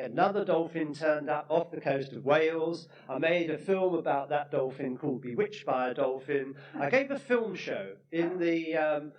another dolphin turned up off the coast of Wales. I made a film about that dolphin called Bewitched by a Dolphin. I gave a film show in the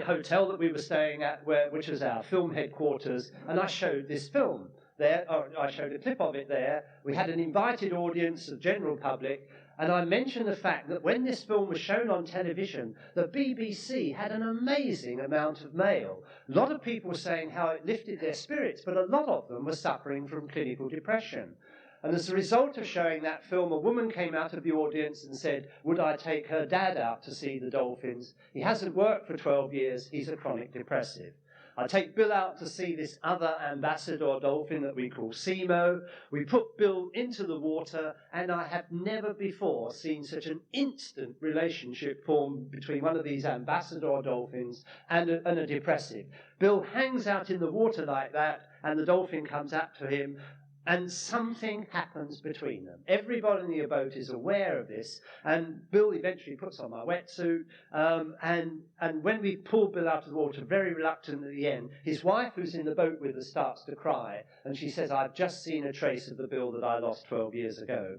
hotel that we were staying at, which was our film headquarters, and I showed this film there. I showed a clip of it there. We had an invited audience, the general public, and I mentioned the fact that when this film was shown on television, the BBC had an amazing amount of mail. A lot of people were saying how it lifted their spirits, but a lot of them were suffering from clinical depression. And as a result of showing that film, a woman came out of the audience and said, would I take her dad out to see the dolphins? He hasn't worked for 12 years. He's a chronic depressive. I take Bill out to see this other ambassador dolphin that we call Simo. We put Bill into the water, and I have never before seen such an instant relationship form between one of these ambassador dolphins and a depressive. Bill hangs out in the water like that, and the dolphin comes up to him, and something happens between them. Everybody in the boat is aware of this, and Bill eventually puts on my wetsuit, and when we pull Bill out of the water, very reluctant at the end, his wife, who's in the boat with us, starts to cry, and she says, I've just seen a trace of the Bill that I lost 12 years ago.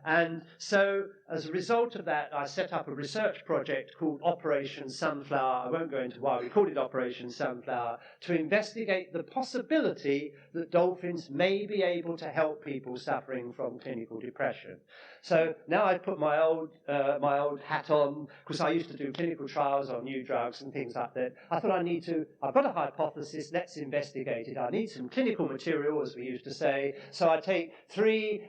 And so, as a result of that, I set up a research project called Operation Sunflower. I won't go into why we called it Operation Sunflower, to investigate the possibility that dolphins may be able to help people suffering from clinical depression. So now I put my old hat on, because I used to do clinical trials on new drugs and things like that. I thought I've got a hypothesis, let's investigate it. I need some clinical material, as we used to say. So I take 3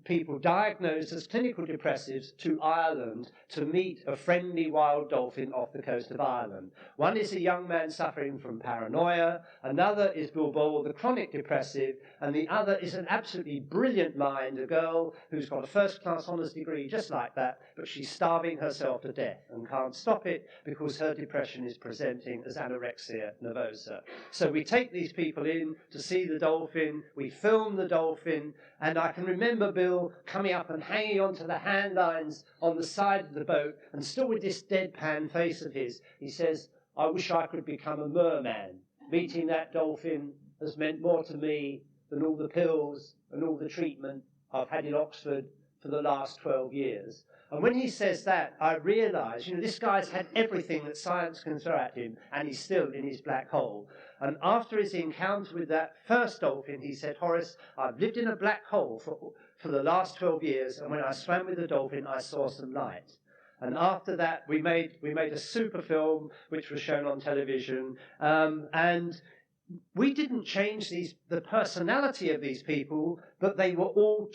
people diagnosed as clinical depressives to Ireland to meet a friendly wild dolphin off the coast of Ireland. One is a young man suffering from paranoia, another is Bill Ball, the chronic depressive, and the other is an absolutely brilliant mind, a girl who's got a first-class honours degree just like that, but she's starving herself to death and can't stop it because her depression is presenting as anorexia nervosa. So we take these people in to see the dolphin, we film the dolphin, and I can remember Bill coming up and hanging onto the hand lines on the side of the boat, and still with this deadpan face of his, he says, I wish I could become a merman. Meeting that dolphin has meant more to me than all the pills and all the treatment I've had in Oxford for the last 12 years. And when he says that, I realise, this guy's had everything that science can throw at him, and he's still in his black hole. And after his encounter with that first dolphin, he said, Horace, I've lived in a black hole for the last 12 years, and when I swam with the dolphin, I saw some light. And after that, we made a super film, which was shown on television, and we didn't change the personality of these people, but they were all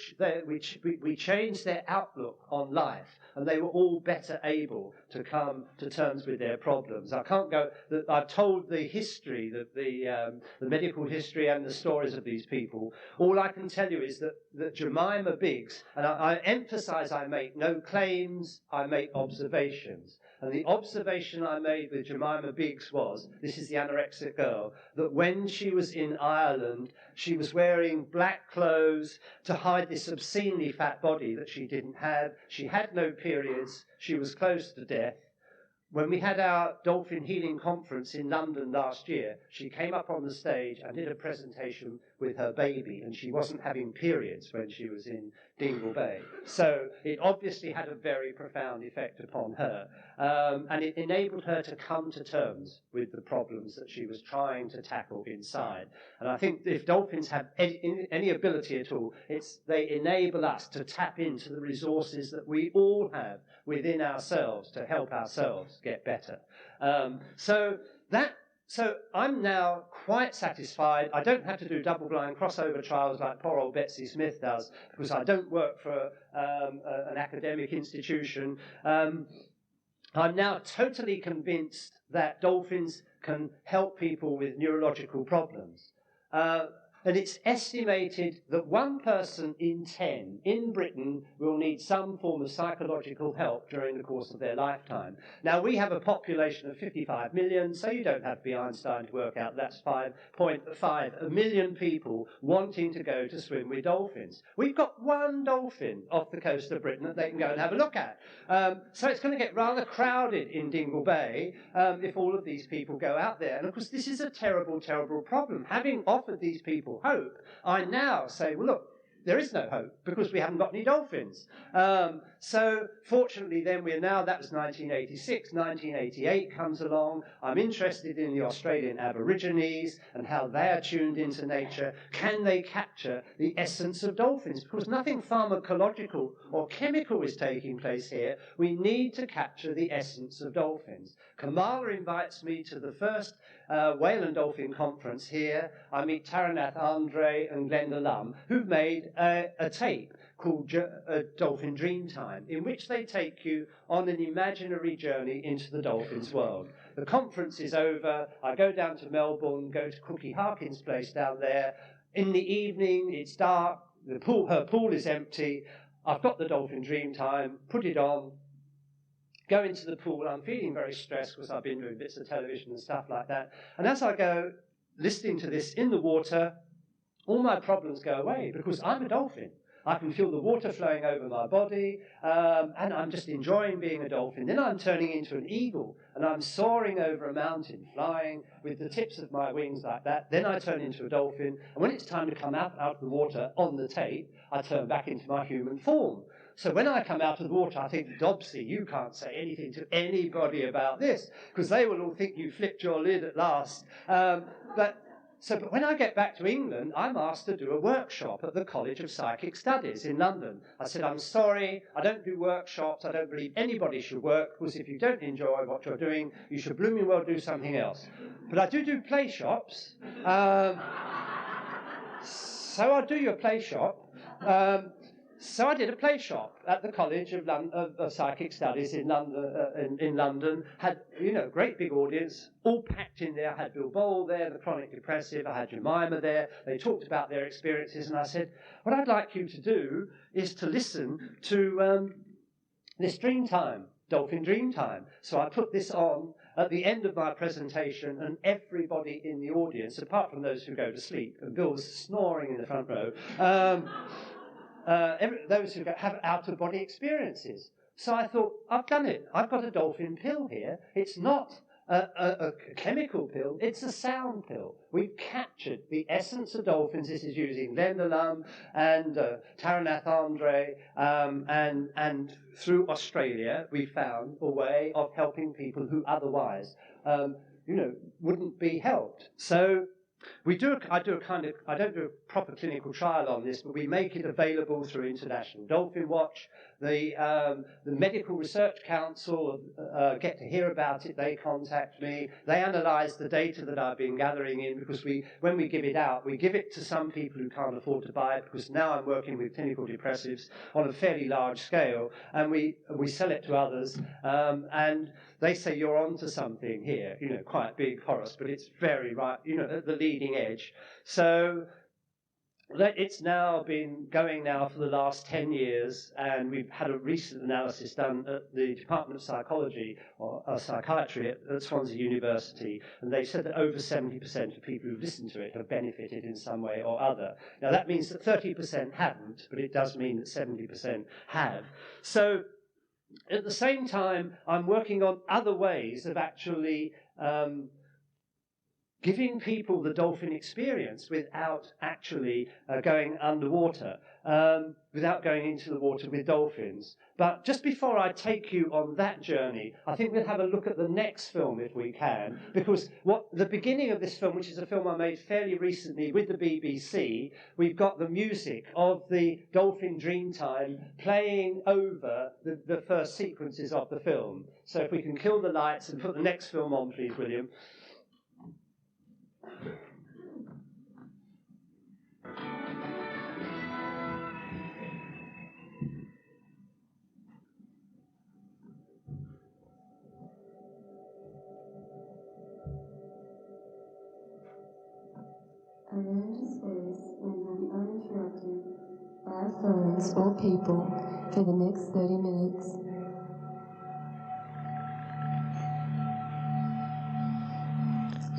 we changed their outlook on life, and they were all better able to come to terms with their problems. I can't go. I've told the history, the medical history, and the stories of these people. All I can tell you is that Jemima Biggs, and I emphasise, I make no claims, I make observations. And the observation I made with Jemima Biggs was, this is the anorexic girl, that when she was in Ireland, she was wearing black clothes to hide this obscenely fat body that she didn't have. She had no periods. She was close to death. When we had our Dolphin Healing Conference in London last year, she came up on the stage and did a presentation with her baby, and she wasn't having periods when she was in Dingle Bay. So it obviously had a very profound effect upon her, and it enabled her to come to terms with the problems that she was trying to tackle inside. And I think if dolphins have any ability at all, they enable us to tap into the resources that we all have within ourselves to help ourselves get better. So I'm now quite satisfied. I don't have to do double-blind crossover trials like poor old Betsy Smith does, because I don't work for an academic institution. I'm now totally convinced that dolphins can help people with neurological problems. And it's estimated that 1 person in 10 in Britain will need some form of psychological help during the course of their lifetime. Now, we have a population of 55 million, so you don't have to be Einstein to work out that's 5.5 million people wanting to go to swim with dolphins. We've got 1 dolphin off the coast of Britain that they can go and have a look at. So it's going to get rather crowded in Dingle Bay if all of these people go out there. And of course, this is a terrible, terrible problem. Having offered these people hope, I now say, well, look, there is no hope because we haven't got any dolphins. So fortunately then that was 1986, 1988 comes along. I'm interested in the Australian Aborigines and how they are tuned into nature. Can they capture the essence of dolphins? Because nothing pharmacological or chemical is taking place here. We need to capture the essence of dolphins. Kamala invites me to the first Whale and Dolphin Conference here. I meet Tarannath Andre and Glenda Lum, who've made a tape called Dolphin Dreamtime, in which they take you on an imaginary journey into the dolphins' world. The conference is over. I go down to Melbourne, go to Cookie Harkin's place down there. In the evening, it's dark. Her pool is empty. I've got the Dolphin Dreamtime, put it on, go into the pool. I'm feeling very stressed because I've been doing bits of television and stuff like that. And as I go listening to this in the water, all my problems go away because I'm a dolphin. I can feel the water flowing over my body, and I'm just enjoying being a dolphin. Then I'm turning into an eagle, and I'm soaring over a mountain, flying with the tips of my wings like that. Then I turn into a dolphin, and when it's time to come out of the water on the tape, I turn back into my human form. So when I come out of the water, I think, Dobbsy, you can't say anything to anybody about this, because they will all think you flipped your lid at last. But when I get back to England, I'm asked to do a workshop at the College of Psychic Studies in London. I said, I'm sorry, I don't do workshops. I don't believe anybody should work, because if you don't enjoy what you're doing, you should blooming well do something else. But I do play shops. So I'll do your play shop. So I did a play shop at the College of Psychic Studies in London. Had, great big audience, all packed in there. I had Bill Bowl there, the chronic depressive. I had Jemima there. They talked about their experiences, and I said, what I'd like you to do is to listen to this Dreamtime, Dolphin Dreamtime. So I put this on at the end of my presentation, and everybody in the audience, apart from those who go to sleep, and Bill was snoring in the front row, those who have out-of-body experiences. So I thought, I've done it. I've got a dolphin pill here. It's not a chemical pill. It's a sound pill. We've captured the essence of dolphins. This is using Glenda Lum and Tarannath Andre, and through Australia, we found a way of helping people who otherwise, wouldn't be helped. So I don't do a proper clinical trial on this, but we make it available through International Dolphin Watch. The Medical Research Council get to hear about it. They contact me. They analyse the data that I've been gathering in, because when we give it out, we give it to some people who can't afford to buy it, because now I'm working with clinical depressives on a fairly large scale, and we sell it to others, and they say, you're onto something here, quite big, Horace, but it's very right, at the leading edge. So it's now been going now for the last 10 years, and we've had a recent analysis done at the Department of Psychology or Psychiatry at Swansea University, and they said that over 70% of people who've listened to it have benefited in some way or other. Now that means that 30% haven't, but it does mean that 70% have. So at the same time, I'm working on other ways of actually giving people the dolphin experience without actually going underwater, without going into the water with dolphins. But just before I take you on that journey, I think we'll have a look at the next film if we can, because the beginning of this film, which is a film I made fairly recently with the BBC, we've got the music of the Dolphin Dreamtime playing over the first sequences of the film. So if we can kill the lights and put the next film on, please, William. Around his face animals or people for the next 30 minutes.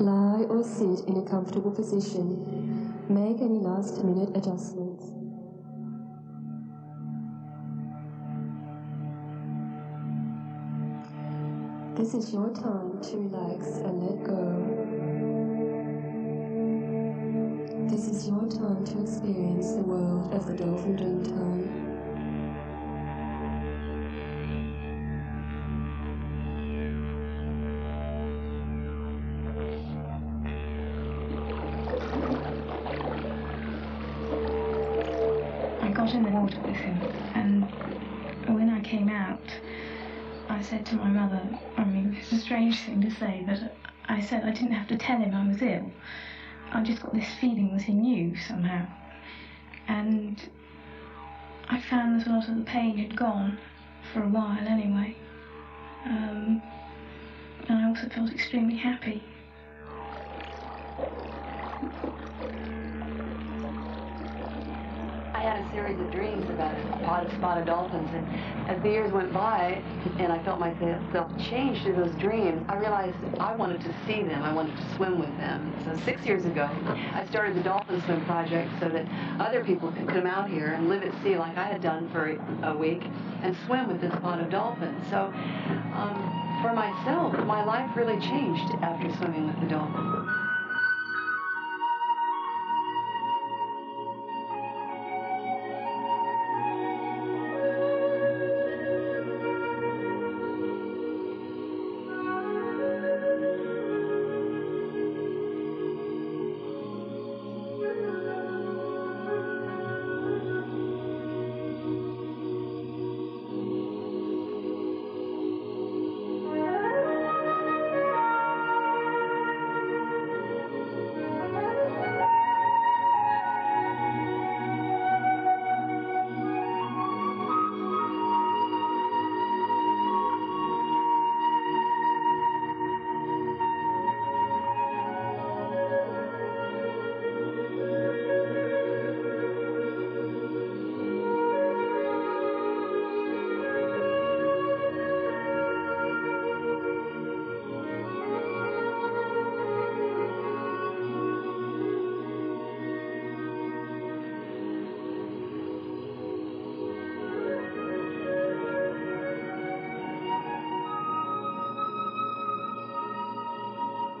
Lie or sit in a comfortable position. Make any last-minute adjustments. This is your time to relax and let go. This is your time to experience the world of the dolphin dream time. I got in the water with him, and when I came out, I said to my mother, I mean, it's a strange thing to say, but I said I didn't have to tell him I was ill. I just got this feeling that he knew somehow. And I found that a lot of the pain had gone, for a while anyway. And I also felt extremely happy. I had a series of dreams about a pod of spotted dolphins, and as the years went by and I felt myself change through those dreams, I realized I wanted to see them, I wanted to swim with them. So 6 years ago, I started the Dolphin Swim Project so that other people could come out here and live at sea like I had done for a week and swim with this pod of dolphins. So for myself, my life really changed after swimming with the dolphins.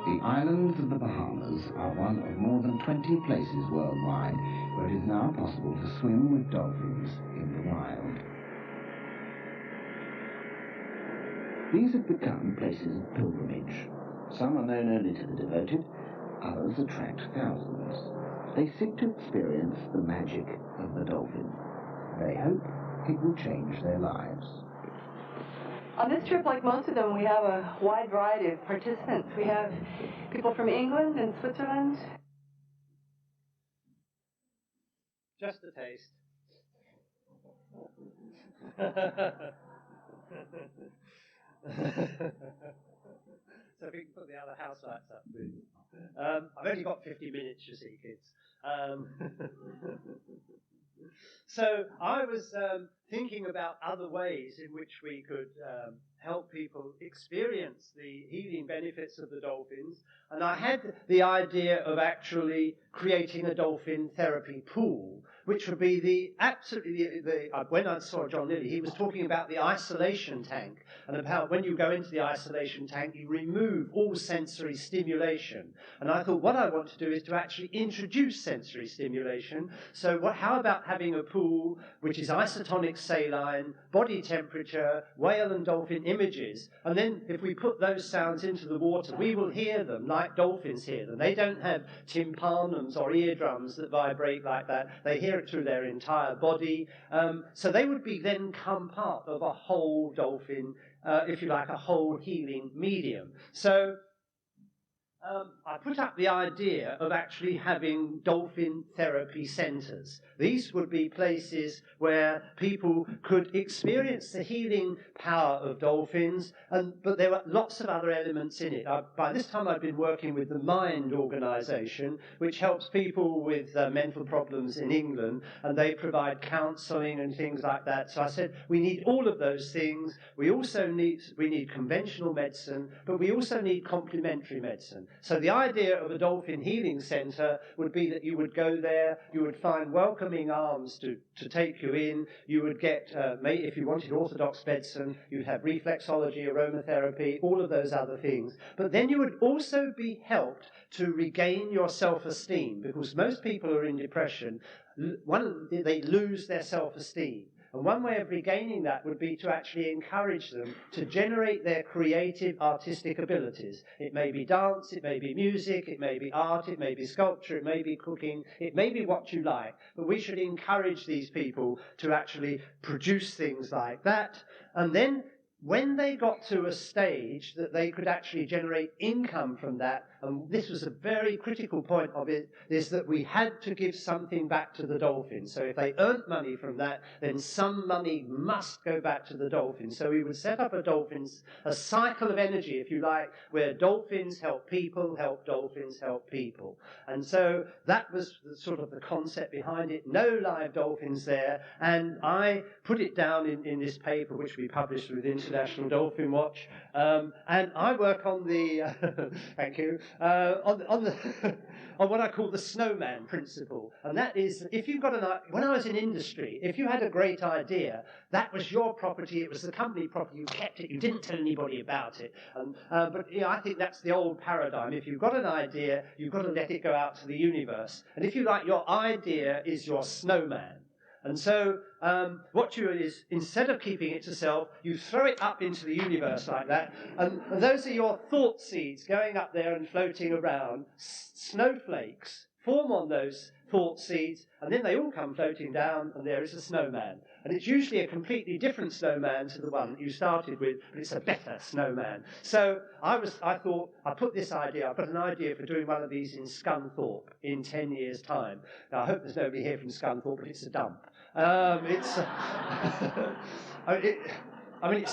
The islands of the Bahamas are one of more than 20 places worldwide where it is now possible to swim with dolphins in the wild. These have become places of pilgrimage. Some are known only to the devoted, others attract thousands. They seek to experience the magic of the dolphin. They hope it will change their lives. On this trip, like most of them, we have a wide variety of participants. We have people from England and Switzerland. Just a taste. So if we can put the other house lights up, please. I've only got 50 minutes, you see, kids. So I was thinking about other ways in which we could help people experience the healing benefits of the dolphins, and I had the idea of actually creating a dolphin therapy pool, which would be when I saw John Lilly, he was talking about the isolation tank, and about when you go into the isolation tank, you remove all sensory stimulation. And I thought what I want to do is to actually introduce sensory stimulation. So how about having a pool which is isotonic saline, body temperature, whale and dolphin images, and then if we put those sounds into the water, we will hear them like dolphins hear them. They don't have tympanums or eardrums that vibrate like that. They hear it through their entire body. So they would then become part of a whole dolphin, if you like, a whole healing medium. So I put up the idea of actually having dolphin therapy centres. These would be places where people could experience the healing power of dolphins, but there were lots of other elements in it. By this time I'd been working with the Mind organisation, which helps people with mental problems in England, and they provide counselling and things like that. So I said, we need all of those things. We need conventional medicine, but we also need complementary medicine. So the idea of a dolphin healing centre would be that you would go there, you would find welcoming arms to take you in, you would get, if you wanted orthodox medicine, you'd have reflexology, aromatherapy, all of those other things. But then you would also be helped to regain your self-esteem, because most people who are in depression, they lose their self-esteem. And one way of regaining that would be to actually encourage them to generate their creative, artistic abilities. It may be dance, it may be music, it may be art, it may be sculpture, it may be cooking, it may be what you like. But we should encourage these people to actually produce things like that. And then when they got to a stage that they could actually generate income from that, and this was a very critical point of it, is that we had to give something back to the dolphins. So if they earned money from that, then some money must go back to the dolphins. So we would set up a cycle of energy, if you like, where dolphins help people, help dolphins, help people. And so that was sort of the concept behind it. No live dolphins there. And I put it down in this paper, which we published with International Dolphin Watch. And I work on the, thank you, on what I call the snowman principle. And that is, if you've got when I was in industry, if you had a great idea, that was your property, it was the company property, you kept it, you didn't tell anybody about it. But I think that's the old paradigm. If you've got an idea, you've got to let it go out to the universe. And if you like, your idea is your snowman. And so what you do is, instead of keeping it to self, you throw it up into the universe like that, and those are your thought seeds going up there and floating around. Snowflakes form on those thought seeds, and then they all come floating down, and there is a snowman. And it's usually a completely different snowman to the one that you started with, but it's a better snowman. So I thought, I put this idea, I've got an idea for doing one of these in Scunthorpe in 10 years' time. Now, I hope there's nobody here from Scunthorpe, but it's a dump. It's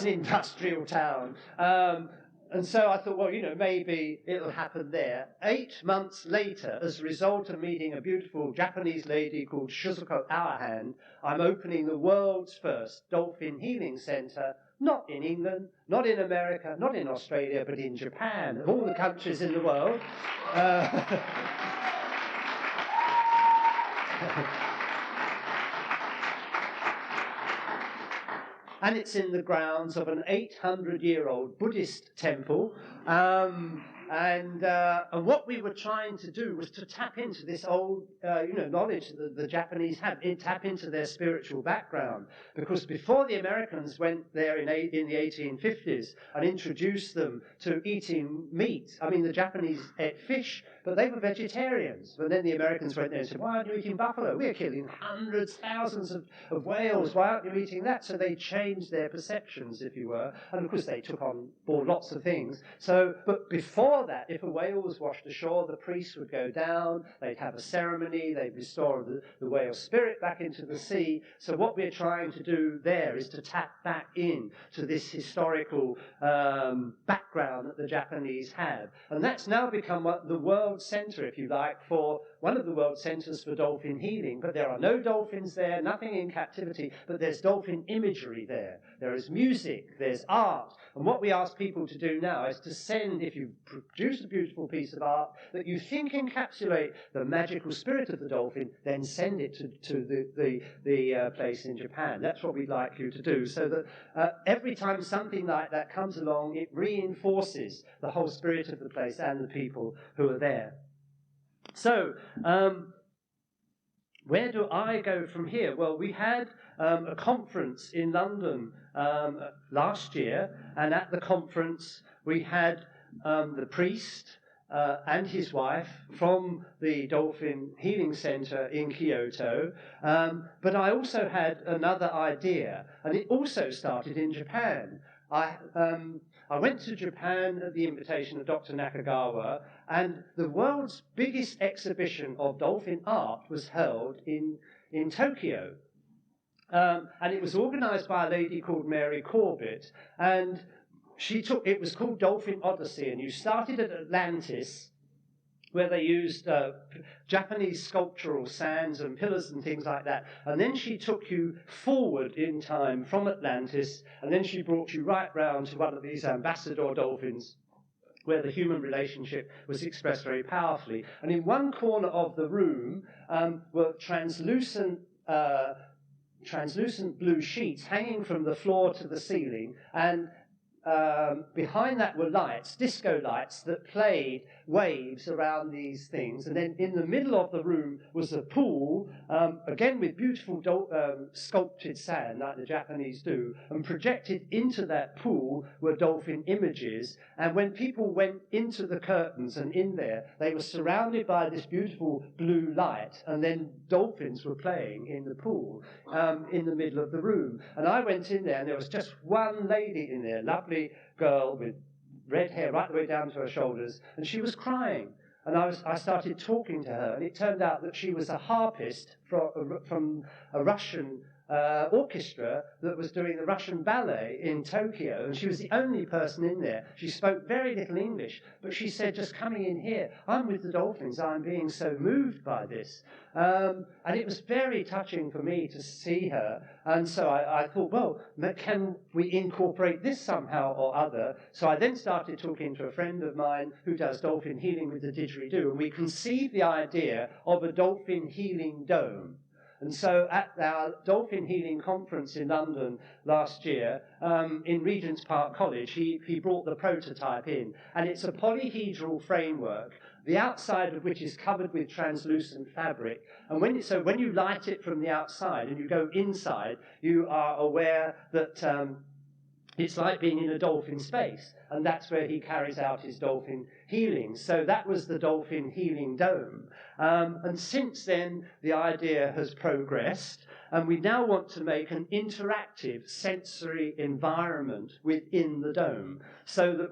an industrial town. And so I thought, well, maybe it'll happen there. 8 months later, as a result of meeting a beautiful Japanese lady called Shizuko Aohand, I'm opening the world's first dolphin healing centre, not in England, not in America, not in Australia, but in Japan, of all the countries in the world. And it's in the grounds of an 800-year-old Buddhist temple. And what we were trying to do was to tap into this old, knowledge that the Japanese had, tap into their spiritual background. Because before the Americans went there in the 1850s and introduced them to eating meat, the Japanese ate fish, but they were vegetarians. But then the Americans went there and said, why aren't you eating buffalo? We're killing hundreds, thousands of whales. Why aren't you eating that? So they changed their perceptions, if you were. And of course, they took on board lots of things. But before that, if a whale was washed ashore, the priest would go down, they'd have a ceremony, they'd restore the whale spirit back into the sea. So what we're trying to do there is to tap back in to this historical background that the Japanese have. And that's now become the world centre, if you like, for one of the world centres for dolphin healing. But there are no dolphins there, nothing in captivity, but there's dolphin imagery there. There is music, there's art. And what we ask people to do now is to send, if you produce a beautiful piece of art that you think encapsulate the magical spirit of the dolphin, then send it to the place in Japan. That's what we'd like you to do, so that every time something like that comes along, it reinforces the whole spirit of the place and the people who are there. So, where do I go from here? Well, we had a conference in London last year, and at the conference we had the priest and his wife from the Dolphin Healing Centre in Kyoto, but I also had another idea, and it also started in Japan. I went to Japan at the invitation of Dr. Nakagawa, and the world's biggest exhibition of dolphin art was held in Tokyo. And it was organized by a lady called Mary Corbett, and it was called Dolphin Odyssey, and you started at Atlantis, where they used Japanese sculptural sands and pillars and things like that. And then she took you forward in time from Atlantis, and then she brought you right round to one of these ambassador dolphins, where the human relationship was expressed very powerfully. And in one corner of the room were translucent blue sheets hanging from the floor to the ceiling, and behind that were lights, disco lights, that played waves around these things. And then in the middle of the room was a pool, again with beautiful sculpted sand, like the Japanese do, and projected into that pool were dolphin images. And when people went into the curtains and in there, they were surrounded by this beautiful blue light, and then dolphins were playing in the pool in the middle of the room. And I went in there, and there was just one lady in there, lovely girl with red hair right the way down to her shoulders, and she was crying. And I started talking to her, and it turned out that she was a harpist from a Russian orchestra that was doing the Russian ballet in Tokyo, and she was the only person in there. She spoke very little English, but she said, just coming in here, I'm with the dolphins, I'm being so moved by this. And it was very touching for me to see her, and so I thought, well, can we incorporate this somehow or other? So I then started talking to a friend of mine who does dolphin healing with the didgeridoo, and we conceived the idea of a dolphin healing dome. And so at our Dolphin Healing Conference in London last year, in Regent's Park College, he brought the prototype in. And it's a polyhedral framework, the outside of which is covered with translucent fabric. And when you light it from the outside and you go inside, you are aware that it's like being in a dolphin space. And that's where he carries out his dolphin healing. So that was the Dolphin Healing Dome. And since then, the idea has progressed, and we now want to make an interactive sensory environment within the dome, so that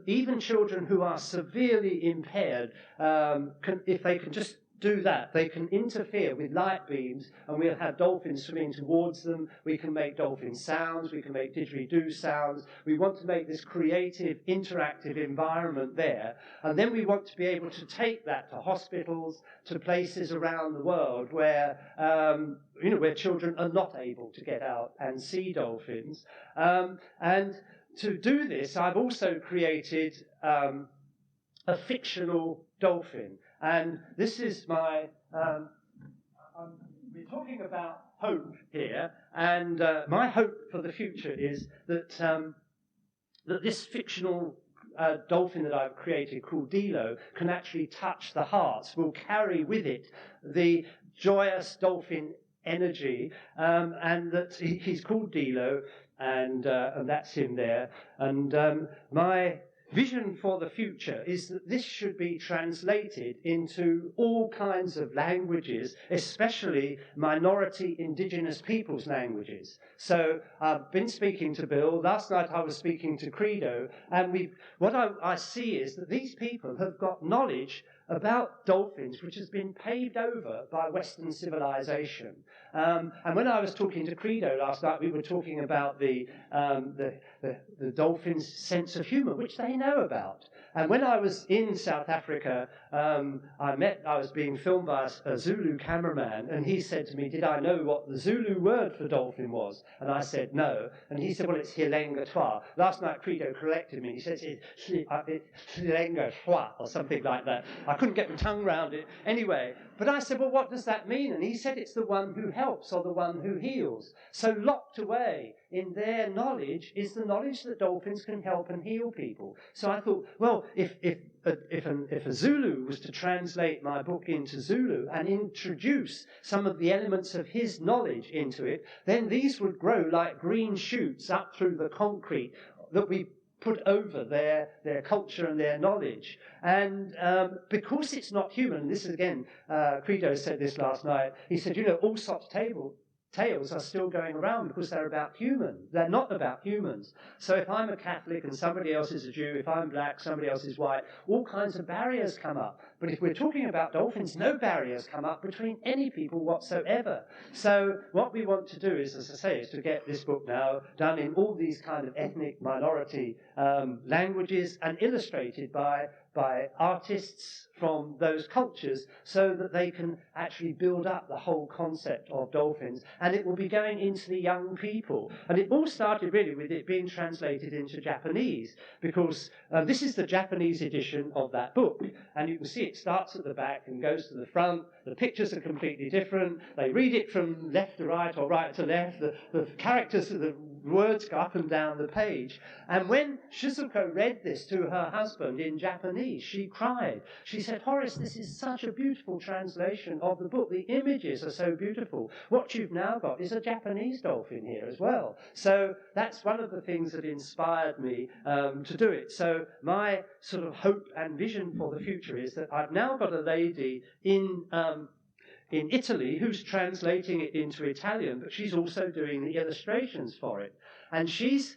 even children who are severely impaired, if they can just do that, they can interfere with light beams, and we'll have dolphins swimming towards them. We can make dolphin sounds, we can make didgeridoo sounds. We want to make this creative, interactive environment there, and then we want to be able to take that to hospitals, to places around the world where where children are not able to get out and see dolphins. And to do this, I've also created a fictional dolphin. And this is we're talking about hope here, and my hope for the future is that that this fictional dolphin that I've created called Dilo can actually touch the hearts, will carry with it the joyous dolphin energy, and that he's called Dilo, and that's him there. And my vision for the future is that this should be translated into all kinds of languages, especially minority indigenous peoples' languages. So I've been speaking to Bill. Last night I was speaking to Credo, and what I see is that these people have got knowledge about dolphins which has been paved over by Western civilization. And when I was talking to Credo last night, we were talking about the dolphins' sense of humour, which they know about. And when I was in South Africa, I was being filmed by a Zulu cameraman, and he said to me, did I know what the Zulu word for dolphin was? And I said, no. And he said, well, it's hilenga twa. Last night, Credo corrected me. He said, it's hilenga twa, or something like that. I couldn't get my tongue round it. Anyway, but I said, well, what does that mean? And he said, it's the one who helps or the one who heals. So locked away in their knowledge is the knowledge that dolphins can help and heal people. So I thought, well, if a Zulu was to translate my book into Zulu and introduce some of the elements of his knowledge into it, then these would grow like green shoots up through the concrete that we put over their culture and their knowledge. And because it's not human, and this is again, Credo said this last night, he said, Alsop's table tales are still going around because they're about humans. They're not about humans. So if I'm a Catholic and somebody else is a Jew, if I'm black, somebody else is white, all kinds of barriers come up. But if we're talking about dolphins, no barriers come up between any people whatsoever. So what we want to do is, as I say, is to get this book now done in all these kind of ethnic minority languages and illustrated by artists from those cultures so that they can actually build up the whole concept of dolphins, and it will be going into the young people. And it all started really with it being translated into Japanese, because this is the Japanese edition of that book, and you can see it starts at the back and goes to the front. The pictures are completely different. They read it from left to right or right to left. The characters, the words go up and down the page. And when Shizuko read this to her husband in Japanese, she cried. She said, "Horace, this is such a beautiful translation of the book. The images are so beautiful. What you've now got is a Japanese dolphin here as well." So that's one of the things that inspired me to do it. So my sort of hope and vision for the future is that I've now got a lady in Italy who's translating it into Italian, but she's also doing the illustrations for it. And she's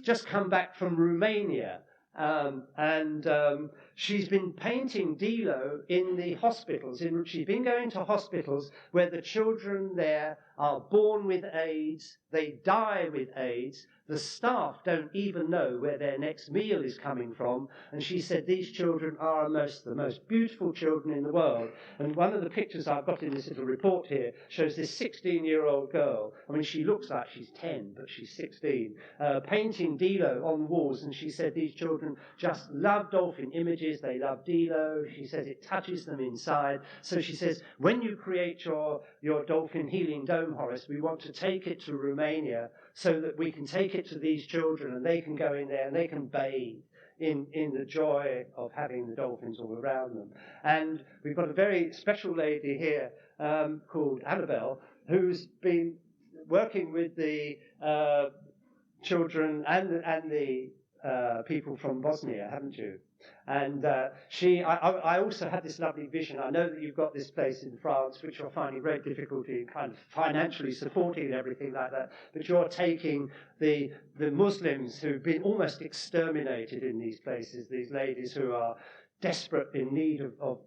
just come back from Romania, and she's been painting Dilo in the hospitals. She's been going to hospitals where the children there are born with AIDS, they die with AIDS, the staff don't even know where their next meal is coming from, and she said these children are the most beautiful children in the world. And one of the pictures I've got in this little report here shows this 16-year-old girl. I mean, she looks like she's 10, but she's 16, painting Dilo on the walls, and she said these children just love dolphin images, they love Dilo. She says it touches them inside. So she says, when you create your dolphin healing dome, Horace, we want to take it to Romania so that we can take it to these children and they can go in there and they can bathe in the joy of having the dolphins all around them. And we've got a very special lady here called Annabelle, who's been working with the children and the people from Bosnia, haven't you? And I also had this lovely vision. I know that you've got this place in France, which you're finding great difficulty in kind of financially supporting and everything like that, but you're taking the Muslims who've been almost exterminated in these places, these ladies who are desperate in need of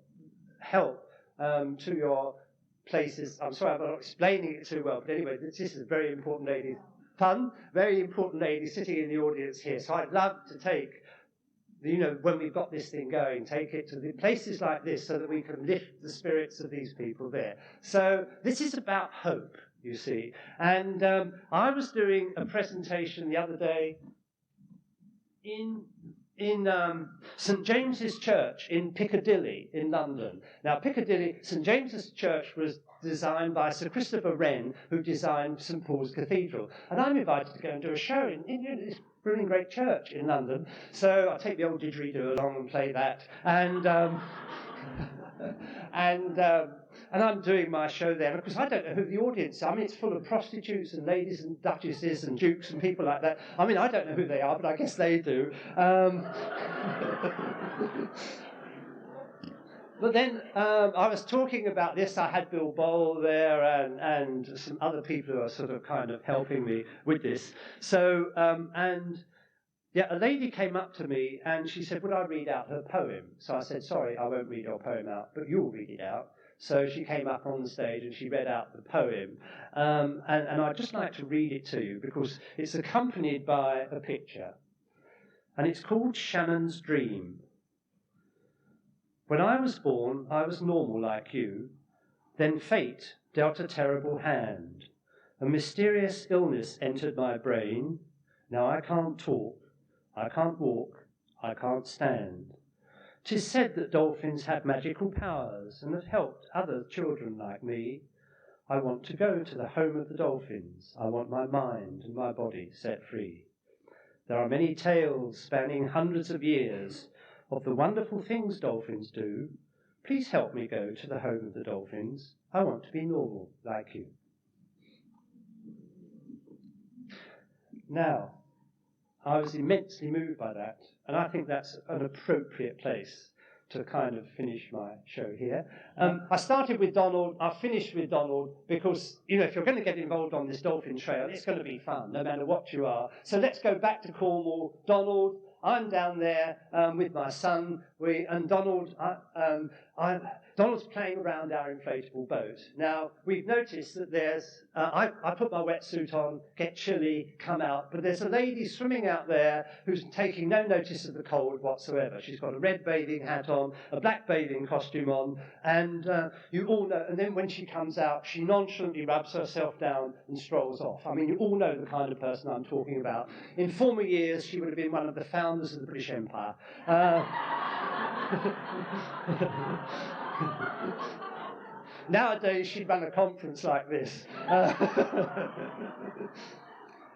help, to your places. I'm sorry, I'm not explaining it too well, but anyway, this is a very important lady. Very important lady sitting in the audience here. So I'd love to take, when we've got this thing going, take it to the places like this so that we can lift the spirits of these people there. So this is about hope, you see. And I was doing a presentation the other day in St. James's Church in Piccadilly in London. Now, St. James's Church was designed by Sir Christopher Wren, who designed St. Paul's Cathedral. And I'm invited to go and do a show in this brilliant great church in London. So I take the old didgeridoo along and play that. And and I'm doing my show there because I don't know who the audience is. I mean, it's full of prostitutes and ladies and duchesses and dukes and people like that. I mean, I don't know who they are, but I guess they do. But then I was talking about this. I had Bill Bowl there and some other people who are sort of kind of helping me with this. So, a lady came up to me and she said, would I read out her poem? So I said, sorry, I won't read your poem out, but you'll read it out. So she came up on the stage and she read out the poem. And I'd just like to read it to you because it's accompanied by a picture. And it's called Shannon's Dream. When I was born, I was normal like you. Then fate dealt a terrible hand. A mysterious illness entered my brain. Now I can't talk, I can't walk, I can't stand. 'Tis said that dolphins have magical powers and have helped other children like me. I want to go to the home of the dolphins. I want my mind and my body set free. There are many tales spanning hundreds of years of the wonderful things dolphins do. Please help me go to the home of the dolphins. I want to be normal like you. Now, I was immensely moved by that, and I think that's an appropriate place to kind of finish my show here. I started with Donald, I finished with Donald, because, you know, if you're going to get involved on this dolphin trail, it's going to be fun, no matter what you are. So let's go back to Cornwall. Donald, I'm down there with my son, and Donald's playing around our inflatable boat. Now, we've noticed that there's, I put my wetsuit on, get chilly, come out, but there's a lady swimming out there who's taking no notice of the cold whatsoever. She's got a red bathing hat on, a black bathing costume on, and you all know, and then when she comes out, she nonchalantly rubs herself down and strolls off. I mean, you all know the kind of person I'm talking about. In former years, she would have been one of the founders of the British Empire. Nowadays, she'd run a conference like this.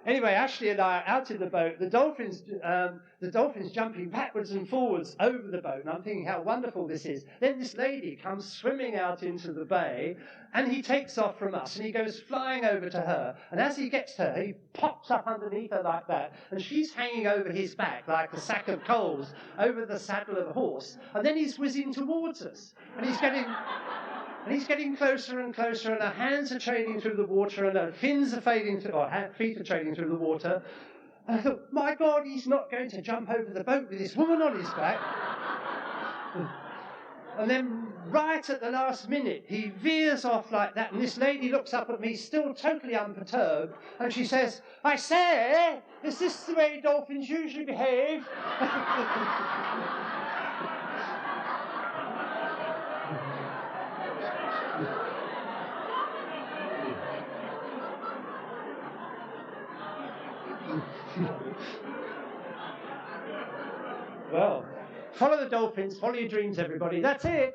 Anyway, Ashley and I are out in the boat. The dolphins jumping backwards and forwards over the boat, and I'm thinking how wonderful this is. Then this lady comes swimming out into the bay, and he takes off from us, and he goes flying over to her. And as he gets to her, he pops up underneath her like that, and she's hanging over his back like a sack of coals over the saddle of a horse. And then he's whizzing towards us, and he's getting closer and closer, and her hands are trailing through the water, and her fins are fading through, or her feet are trailing through the water. And I thought, my God, he's not going to jump over the boat with this woman on his back. And then, right at the last minute, he veers off like that, and this lady looks up at me, still totally unperturbed, and she says, "I say, is this the way dolphins usually behave?" Well, follow the dolphins, follow your dreams, everybody. That's it.